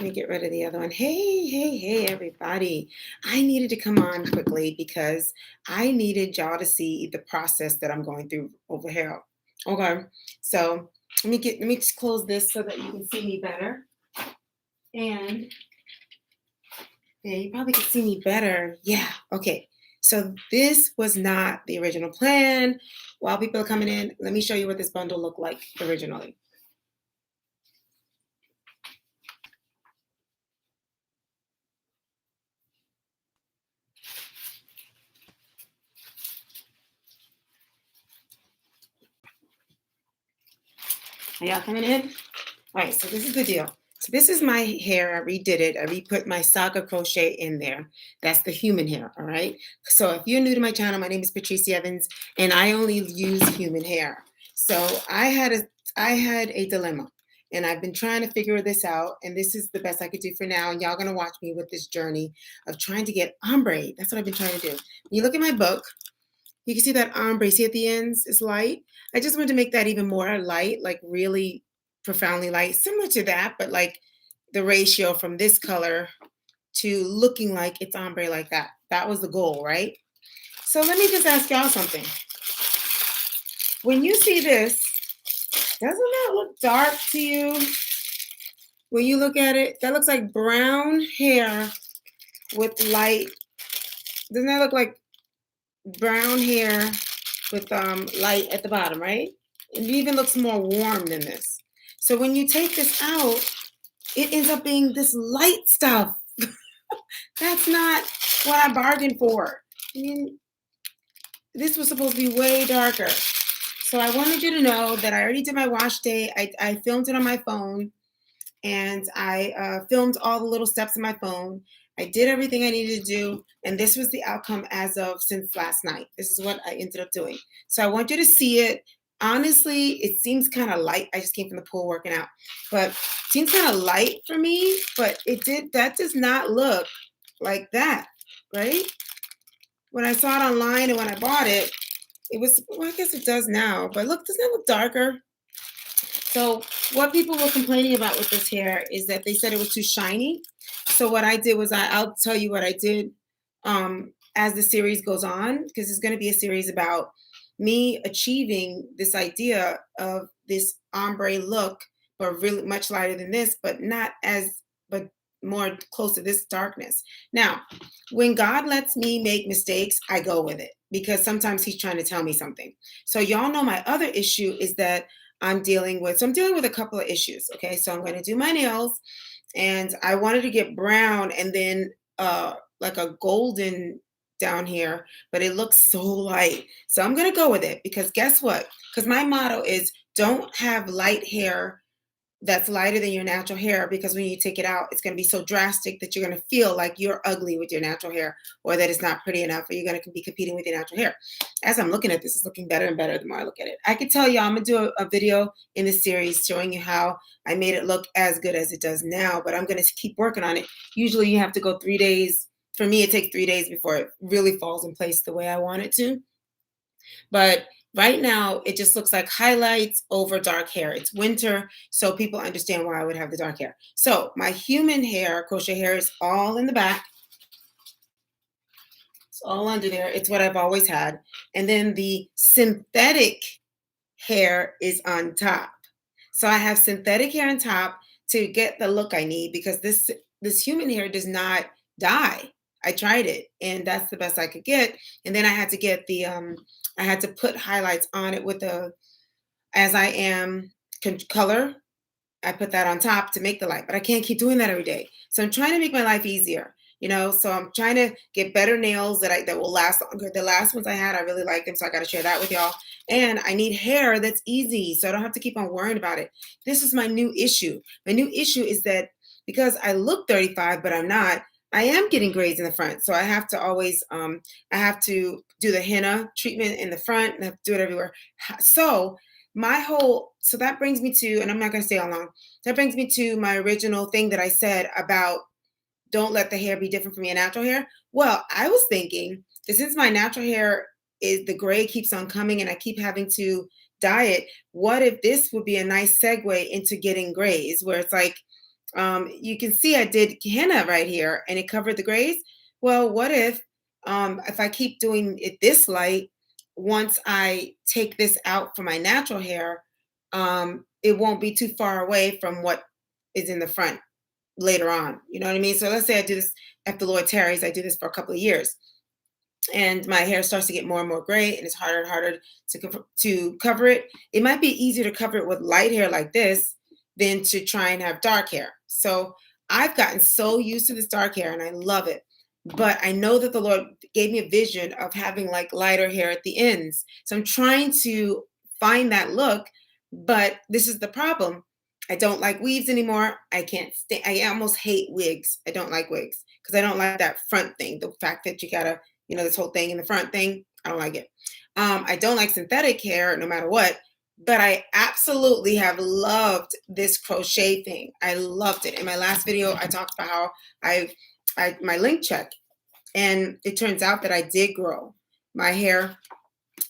Let me get rid of the other one. Hey, everybody. I needed to come on quickly because I needed y'all to see the process that I'm going through over here. Okay. So let me just close this so that you can see me better. And yeah, you probably can see me better. Yeah. Okay. So this was not the original plan. While people are coming in, let me show you what this bundle looked like originally. Are y'all coming in? All right, so this is the deal. So this is my hair. I redid it. I re-put my Saga crochet in there. That's the human hair, all right? So if you're new to my channel, my name is Patricia Evans, and I only use human hair. So I had a dilemma, and I've been trying to figure this out, and this is the best I could do for now, and y'all gonna watch me with this journey of trying to get ombre. That's what I've been trying to do. When you look at my book, you can see that ombre, see at the ends, it's light. I just wanted to make that even more light, like really profoundly light, similar to that, but like the ratio from this color to looking like it's ombre like that. That was the goal, right? So let me just ask y'all something. When you see this, doesn't that look dark to you? When you look at it, that looks like brown hair with light. Doesn't that look like brown hair with light at the bottom, right? It even looks more warm than this. So when you take this out, it ends up being this light stuff. That's not what I bargained for. I mean, this was supposed to be way darker. So I wanted you to know that I already did my wash day. I filmed it on my phone, and I filmed all the little steps in my phone. I did everything I needed to do, and this was the outcome as of since last night. This is what I ended up doing. So I want you to see it. Honestly, it seems kind of light. I just came from the pool working out, but it seems kind of light for me, but that does not look like that, right? When I saw it online and when I bought it, it was, well, I guess it does now, but look, doesn't it look darker? So what people were complaining about with this hair is that they said it was too shiny. So what I did was I'll tell you what I did as the series goes on, because it's going to be a series about me achieving this idea of this ombre look, but really much lighter than this, but not as, but more close to this darkness. Now, when God lets me make mistakes, I go with it because sometimes he's trying to tell me something. So y'all know my other issue is that I'm dealing with a couple of issues. Okay, so I'm going to do my nails, and I wanted to get brown and then like a golden down here, but it looks so light. So I'm going to go with it because guess what? Because my motto is don't have light hair that's lighter than your natural hair, because when you take it out, it's going to be so drastic that you're going to feel like you're ugly with your natural hair, or that it's not pretty enough, or you're going to be competing with your natural hair. As I'm looking at this, it's looking better and better the more I look at it. I could tell you I'm going to do a video in this series showing you how I made it look as good as it does now, but I'm going to keep working on it. Usually you have to go 3 days. For me, it takes 3 days before it really falls in place the way I want it to. But right now, it just looks like highlights over dark hair. It's winter, so people understand why I would have the dark hair. So my human hair, crochet hair, is all in the back. It's all under there. It's what I've always had. And then the synthetic hair is on top. So I have synthetic hair on top to get the look I need, because this human hair does not dye. I tried it, and that's the best I could get. And then I had to get I had to put highlights on it with the As I Am color. I put that on top to make the light, but I can't keep doing that every day. So I'm trying to make my life easier, so I'm trying to get better nails that will last longer. The last ones I had, I really liked them, so I got to share that with y'all. And I need hair that's easy, so I don't have to keep on worrying about it. This is my new issue. My new issue is that because I look 35, but I'm not, I am getting grays in the front. So I have to always, I have to do the henna treatment in the front, and I have to do it everywhere. So so that brings me to, and I'm not going to stay on long. That brings me to my original thing that I said about don't let the hair be different from your natural hair. Well, I was thinking that since my natural hair is the gray keeps on coming and I keep having to dye it, what if this would be a nice segue into getting grays, where it's like You can see I did henna right here and it covered the grays. Well, what if I keep doing it this light, once I take this out for my natural hair, it won't be too far away from what is in the front later on. You know what I mean? So let's say I do this, if the Lord tarries, I do this for a couple of years and my hair starts to get more and more gray and it's harder and harder to cover it. It might be easier to cover it with light hair like this than to try and have dark hair. So I've gotten so used to this dark hair and I love it. But I know that the Lord gave me a vision of having like lighter hair at the ends. So I'm trying to find that look, but this is the problem. I don't like weaves anymore. I can't stay. I almost hate wigs. I don't like wigs because I don't like that front thing. The fact that you gotta, this whole thing in the front thing. I don't like it. I don't like synthetic hair no matter what, but I absolutely have loved this crochet thing. I loved it. In my last video, I talked about how my link check, and it turns out that I did grow. My hair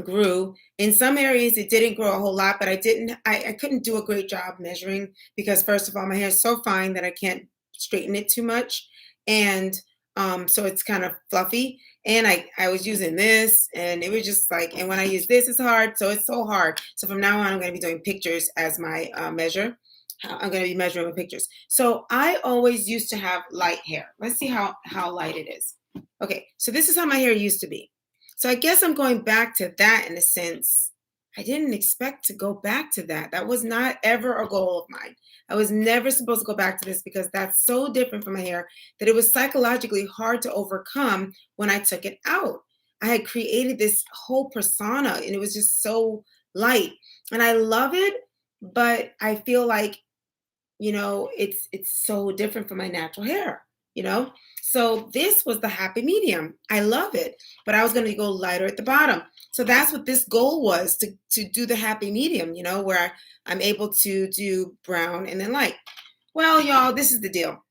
grew. In some areas it didn't grow a whole lot, but I couldn't do a great job measuring because first of all, my hair is so fine that I can't straighten it too much. And so it's kind of fluffy. And I was using this and it was just like, and when I use this, it's hard. So it's so hard. So from now on, I'm going to be doing pictures as my measure. I'm going to be measuring with pictures. So I always used to have light hair. Let's see how light it is. Okay, so this is how my hair used to be. So I guess I'm going back to that in a sense. I didn't expect to go back to that. That was not ever a goal of mine. I was never supposed to go back to this because that's so different from my hair that it was psychologically hard to overcome when I took it out. I had created this whole persona and it was just so light. And I love it, but I feel like it's so different from my natural hair, you know? So this was the happy medium. I love it, but I was going to go lighter at the bottom. So that's what this goal was, to do the happy medium, where I'm able to do brown and then light. Well, y'all, this is the deal.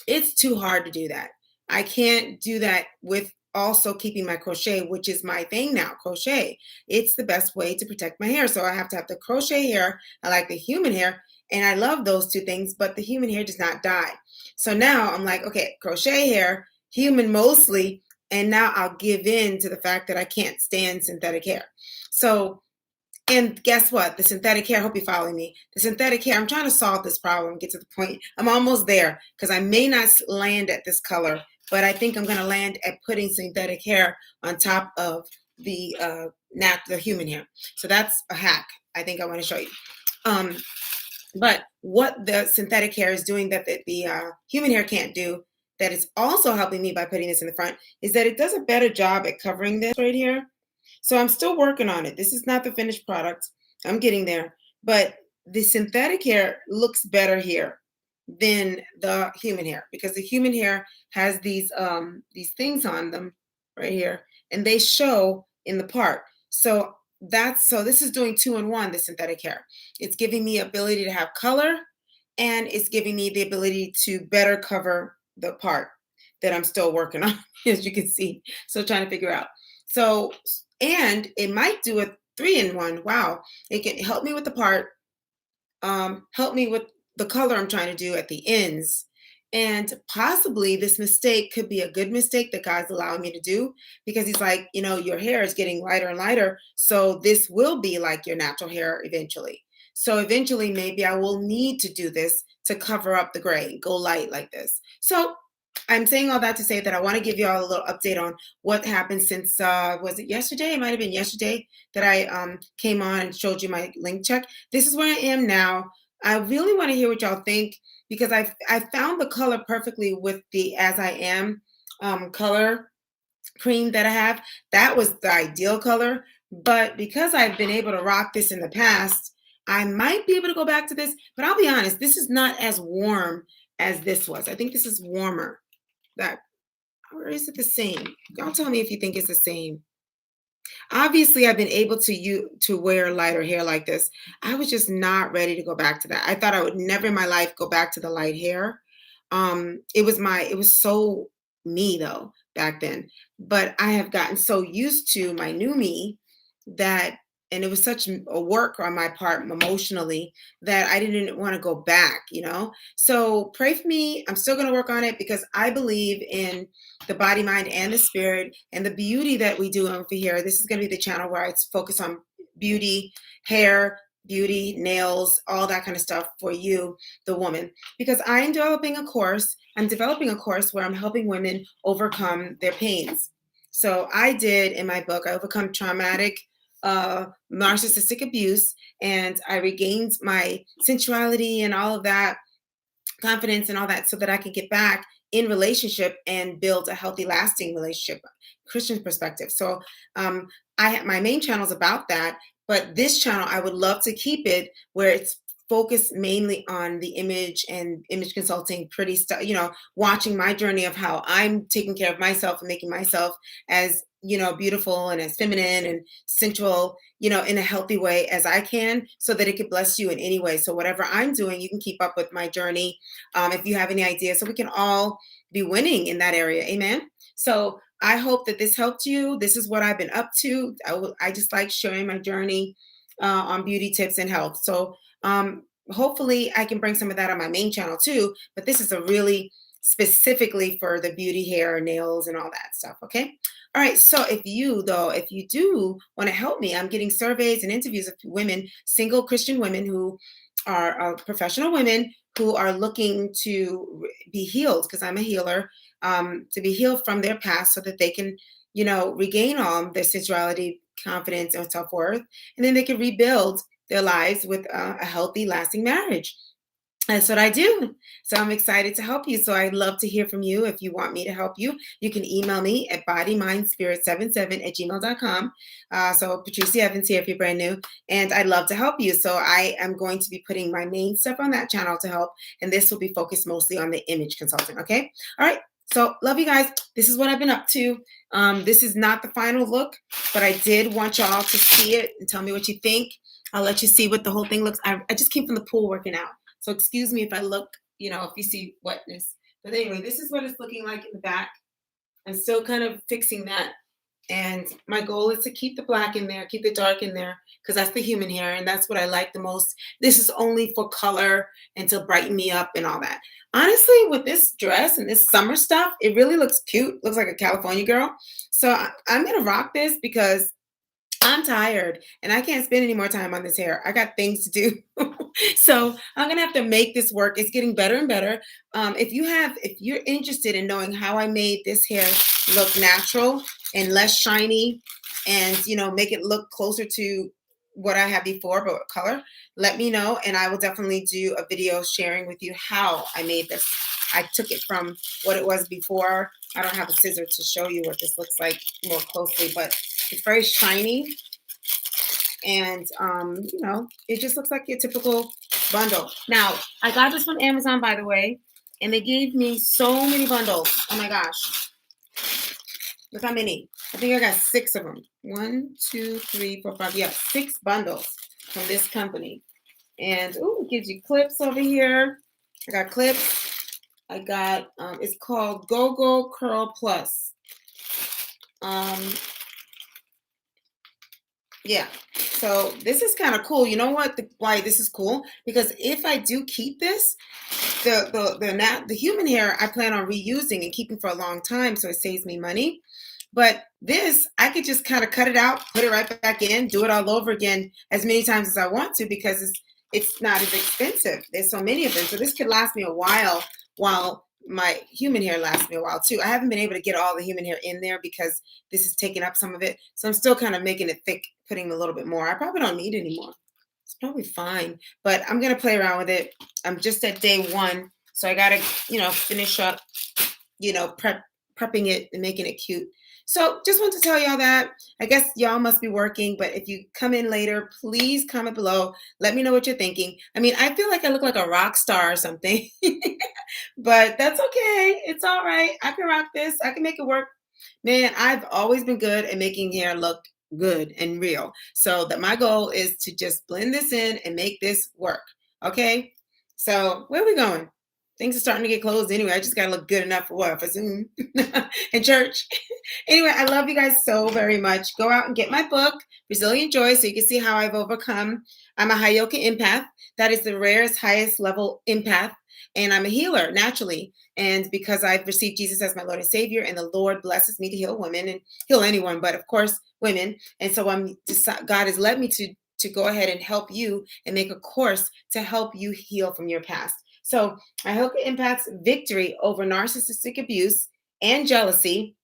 It's too hard to do that. I can't do that with also keeping my crochet, which is my thing now, crochet. It's the best way to protect my hair. So I have to have the crochet hair. I like the human hair, and I love those two things, but the human hair does not die. So now I'm like, okay, crochet hair, human mostly, and now I'll give in to the fact that I can't stand synthetic hair. So, and guess what? The synthetic hair, I hope you're following me. The synthetic hair, I'm trying to solve this problem, get to the point. I'm almost there because I may not land at this color, but I think I'm going to land at putting synthetic hair on top of the human hair. So that's a hack I think I want to show you. But what the synthetic hair is doing that the human hair can't do, that is also helping me by putting this in the front, is that it does a better job at covering this right here. So I'm still working on it. This is not the finished product. I'm getting there. But the synthetic hair looks better here than the human hair because the human hair has these things on them right here, and they show in the part. So this is doing 2-in-1, the synthetic hair. It's giving me ability to have color, and it's giving me the ability to better cover the part that I'm still working on, as you can see. So trying to figure out. So, and it might do a 3-in-1. Wow. It can help me with the part, help me with the color I'm trying to do at the ends. And possibly this mistake could be a good mistake that God's allowing me to do, because he's like, your hair is getting lighter and lighter. So this will be like your natural hair eventually. So eventually maybe I will need to do this to cover up the gray, go light like this. So I'm saying all that to say that I want to give you all a little update on what happened since, was it yesterday? It might have been yesterday that I came on and showed you my link check. This is where I am now. I really want to hear what y'all think, because I found the color perfectly with the As I Am color cream that I have. That was the ideal color. But because I've been able to rock this in the past, I might be able to go back to this. But I'll be honest, this is not as warm as this was. I think this is warmer. Or is it the same? Y'all tell me if you think it's the same. Obviously, I've been able to wear lighter hair like this. I was just not ready to go back to that. I thought I would never in my life go back to the light hair. It was so me though back then. But I have gotten so used to my new me that and it was such a work on my part emotionally that I didn't want to go back, you know? So pray for me. I'm still going to work on it because I believe in the body, mind, and the spirit and the beauty that we do over here. This is going to be the channel where I focus on beauty, hair, beauty, nails, all that kind of stuff for you, the woman, because I'm developing a course. I'm developing a course where I'm helping women overcome their pains. So I did in my book, I overcome traumatic narcissistic abuse, and I regained my sensuality and all of that, confidence and all that, so that I could get back in relationship and build a healthy, lasting relationship, Christian perspective. So my main channel is about that, but this channel I would love to keep it where it's focused mainly on the image and image consulting, pretty stuff, watching my journey of how I'm taking care of myself and making myself as beautiful and as feminine and sensual, in a healthy way as I can, so that it could bless you in any way. So whatever I'm doing, you can keep up with my journey, if you have any ideas, so we can all be winning in that area. Amen. So I hope that this helped you. This is what I've been up to. I just like sharing my journey on beauty tips and health. So hopefully I can bring some of that on my main channel too. But this is a really specifically for the beauty, hair, nails, and all that stuff. Okay. All right. So if you do want to help me, I'm getting surveys and interviews of women, single Christian women who are professional women who are looking to be healed, because I'm a healer, to be healed from their past so that they can, regain all their sensuality, confidence, and self-worth, and then they can rebuild their lives with a healthy, lasting marriage. That's what I do. So I'm excited to help you. So I'd love to hear from you. If you want me to help you, you can email me at bodymindspirit77@gmail.com. So Patricia Evans here if you're brand new. And I'd love to help you. So I am going to be putting my main stuff on that channel to help. And this will be focused mostly on the image consulting. Okay. All right. So love you guys. This is what I've been up to. This is not the final look, but I did want y'all to see it and tell me what you think. I'll let you see what the whole thing looks. I just came from the pool working out. So excuse me if I look, if you see wetness. But anyway, this is what it's looking like in the back. I'm still kind of fixing that. And my goal is to keep the black in there, keep the dark in there, because that's the human hair. And that's what I like the most. This is only for color and to brighten me up and all that. Honestly, with this dress and this summer stuff, it really looks cute. Looks like a California girl. So I'm going to rock this because I'm tired and I can't spend any more time on this hair. I got things to do. So I'm gonna have to make this work. It's getting better and better. If you're interested in knowing how I made this hair look natural and less shiny, and make it look closer to what I had before, but with color, let me know, and I will definitely do a video sharing with you how I made this. I took it from what it was before. I don't have a scissor to show you what this looks like more closely, but it's very shiny, and it just looks like your typical bundle. Now, I got this from Amazon, by the way, and they gave me so many bundles. Oh my gosh. Look how many. I think I got 6 of them. 1, 2, 3, 4, 5. Yeah, 6 bundles from this company. And it gives you clips over here. I got clips. I got, it's called Go Curl Plus. Yeah, so this is kind of cool. You know what? Why this is cool? Because if I do keep this, the human hair I plan on reusing and keeping for a long time, so it saves me money. But this, I could just kind of cut it out, put it right back in, do it all over again as many times as I want to, because it's not as expensive. There's so many of them, so this could last me a while my human hair lasts me a while too. I haven't been able to get all the human hair in there because this is taking up some of it. So I'm still kind of making it thick, putting a little bit more. I probably don't need any more. It's probably fine, but I'm going to play around with it. I'm just at day 1. So I got to, finish up, prepping it and making it cute. So just want to tell y'all that. I guess y'all must be working, but if you come in later, please comment below. Let me know what you're thinking. I mean, I feel like I look like a rock star or something, but that's okay. It's all right. I can rock this. I can make it work. Man, I've always been good at making hair look good and real. So that my goal is to just blend this in and make this work. Okay. So where are we going? Things are starting to get closed anyway. I just gotta look good enough for what? For Zoom and church. Anyway, I love you guys so very much. Go out and get my book, Resilient Joy, so you can see how I've overcome. I'm a Hyoka empath. That is the rarest, highest level empath. And I'm a healer naturally. And because I've received Jesus as my Lord and Savior, and the Lord blesses me to heal women and heal anyone, but of course, women. And so God has led me to go ahead and help you and make a course to help you heal from your past. So I hope it impacts victory over narcissistic abuse and jealousy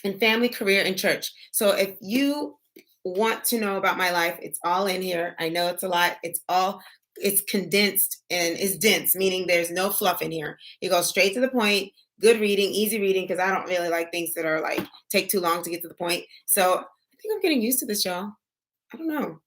in family, career, and church. So if you want to know about my life, it's all in here. I know it's a lot. It's condensed and it's dense, meaning there's no fluff in here. It goes straight to the point. Good reading, easy reading, because I don't really like things that are like take too long to get to the point. So I think I'm getting used to this, y'all. I don't know.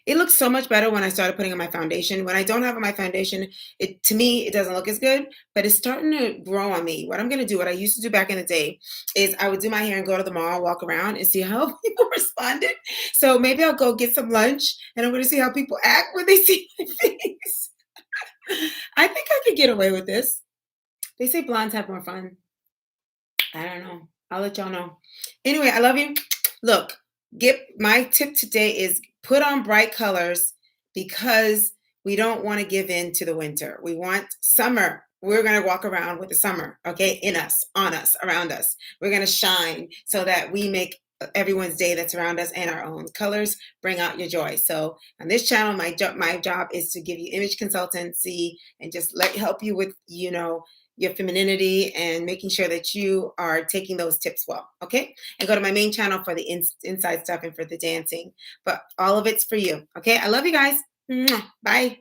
It looks so much better when I started putting on my foundation. When I don't have on my foundation, it to me it doesn't look as good, but it's starting to grow on me. What I'm gonna do, what I used to do back in the day, is I would do my hair and go to the mall, walk around, and see how people responded. So maybe I'll go get some lunch, and I'm gonna see how people act when they see my face. I think I could get away with this. They say blondes have more fun. I don't know. I'll let y'all know. Anyway, I love you. Look, get my tip today is put on bright colors because we don't want to give in to the winter. We want summer. We're going to walk around with the summer, okay, in us, on us, around us. We're going to shine so that we make everyone's day that's around us and our own. Colors bring out your joy. So on this channel, my job is to give you image consultancy and just help you with, your femininity and making sure that you are taking those tips well, okay? And go to my main channel for the inside stuff and for the dancing. But all of it's for you, okay? I love you guys. Bye.